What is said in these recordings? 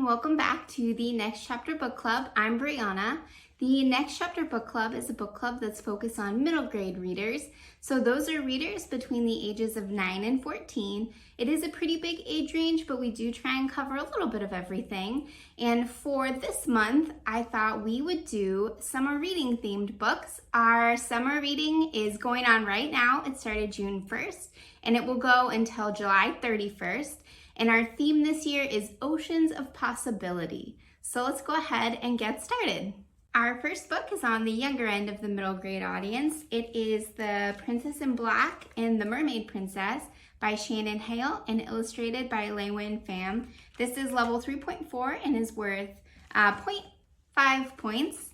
welcome back to the Next Chapter Book Club. I'm Brianna. The Next Chapter Book Club is a book club that's focused on middle grade readers. So those are readers between the ages of 9 and 14. It is a pretty big age range, but we do try and cover a little bit of everything. And for this month, I thought we would do summer reading themed books. Our summer reading is going on right now. It started June 1st and it will go until July 31st. And our theme this year is Oceans of Possibility. So let's go ahead and get started. Our first book is on the younger end of the middle grade audience. It is The Princess in Black and the Mermaid Princess by Shannon, Hale and illustrated by Lewin Pham. This is level 3.4 and is worth 0.5 points.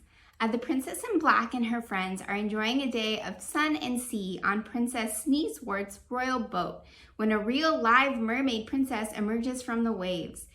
The Princess in Black and her friends are enjoying a day of sun and sea on Princess Sneezewort's royal boat when a real live mermaid princess emerges from the waves.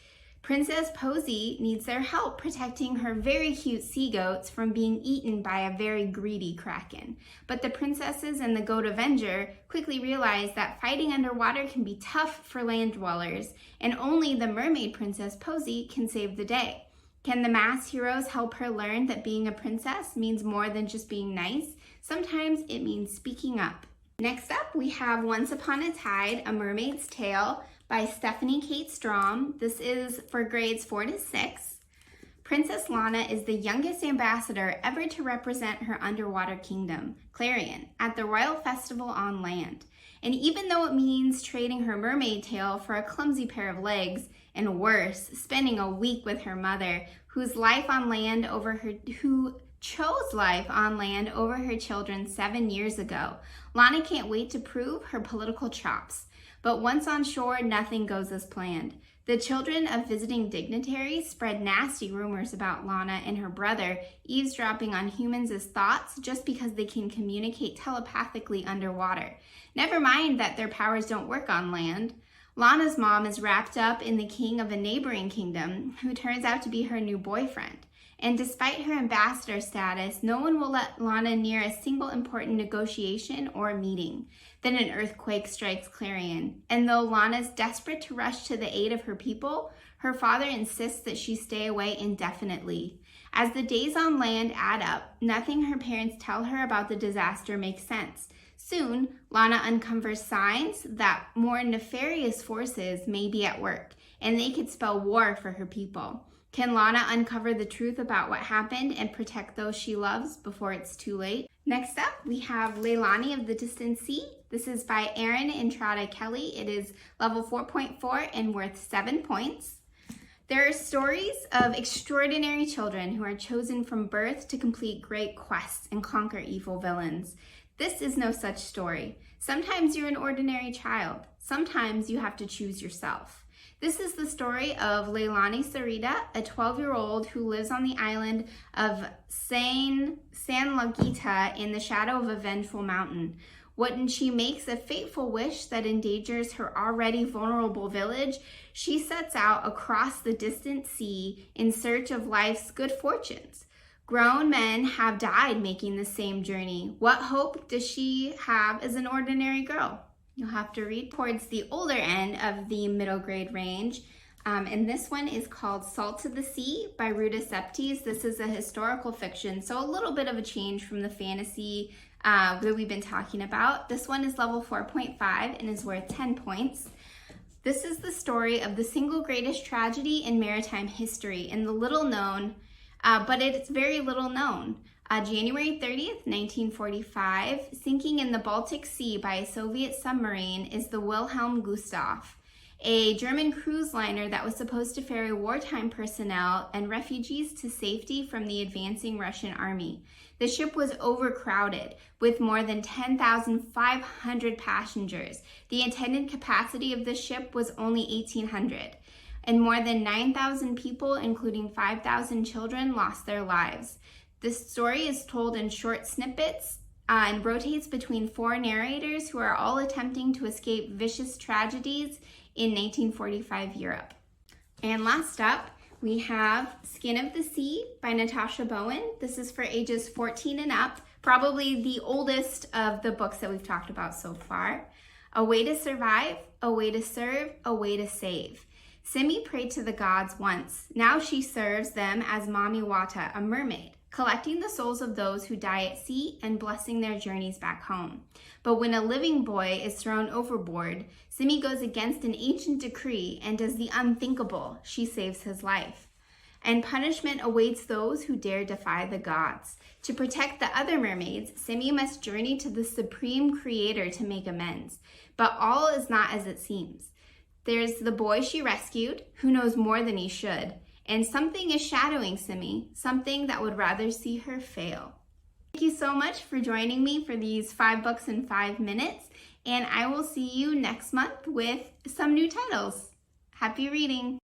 Princess Posy needs their help protecting her very cute sea goats from being eaten by a very greedy kraken. But the princesses and the Goat Avenger quickly realize that fighting underwater can be tough for land dwellers, and only the mermaid princess Posy can save the day. Can the mass heroes help her learn that being a princess means more than just being nice? Sometimes it means speaking up. Next up, we have Once Upon a Tide, A Mermaid's Tale by Stephanie Kate Strohm. This is for grades 4 to 6. Princess Lana is the youngest ambassador ever to represent her underwater kingdom, Clarion, at the Royal Festival on land. And even though it means trading her mermaid tail for a clumsy pair of legs, and worse, spending a week with her mother, who chose life on land over her children 7 years ago, Lana can't wait to prove her political chops. But once on shore, nothing goes as planned. The children of visiting dignitaries spread nasty rumors about Lana and her brother eavesdropping on humans' thoughts just because they can communicate telepathically underwater. Never mind that their powers don't work on land. Lana's mom is wrapped up in the king of a neighboring kingdom, who turns out to be her new boyfriend. And despite her ambassador status, no one will let Lana near a single important negotiation or meeting. Then an earthquake strikes Clarion, and though Lana's desperate to rush to the aid of her people, her father insists that she stay away indefinitely. As the days on land add up, nothing her parents tell her about the disaster makes sense. Soon, Lana uncovers signs that more nefarious forces may be at work, and they could spell war for her people. Can Lana uncover the truth about what happened and protect those she loves before it's too late? Next up, we have Lalani of the Distant Sea. This is by Erin and Entrada Kelly. It is level 4.4 and worth 7 points. There are stories of extraordinary children who are chosen from birth to complete great quests and conquer evil villains. This is no such story. Sometimes you're an ordinary child. Sometimes you have to choose yourself. This is the story of Lalani Sarita, a 12-year-old who lives on the island of San Lagita in the shadow of a vengeful mountain. When she makes a fateful wish that endangers her already vulnerable village, she sets out across the distant sea in search of life's good fortunes. Grown men have died making the same journey. What hope does she have as an ordinary girl? You'll have to read towards the older end of the middle grade range. And this one is called Salt to the Sea by Ruta Sepetys. This is a historical fiction, so a little bit of a change from the fantasy that we've been talking about. This one is level 4.5 and is worth 10 points. This is the story of the single greatest tragedy in maritime history and the little known, but it's very little known. January 30th, 1945, sinking in the Baltic Sea by a Soviet submarine is the Wilhelm Gustave, a German cruise liner that was supposed to ferry wartime personnel and refugees to safety from the advancing Russian army. The ship was overcrowded with more than 10,500 passengers. The intended capacity of the ship was only 1,800, and more than 9,000 people, including 5,000 children, lost their lives. This story is told in short snippets and rotates between 4 narrators who are all attempting to escape vicious tragedies in 1945 Europe. And last up, we have Skin of the Sea by Natasha Bowen. This is for ages 14 and up, probably the oldest of the books that we've talked about so far. A way to survive, a way to serve, a way to save. Simi prayed to the gods once. Now she serves them as Mami Wata, a mermaid, collecting the souls of those who die at sea and blessing their journeys back home. But when a living boy is thrown overboard, Simi goes against an ancient decree and does the unthinkable. She saves his life. And punishment awaits those who dare defy the gods. To protect the other mermaids, Simi must journey to the supreme creator to make amends. But all is not as it seems. There's the boy she rescued, who knows more than he should, and something is shadowing Simi, something that would rather see her fail. Thank you so much for joining me for these 5 books in 5 minutes, and I will see you next month with some new titles. Happy reading!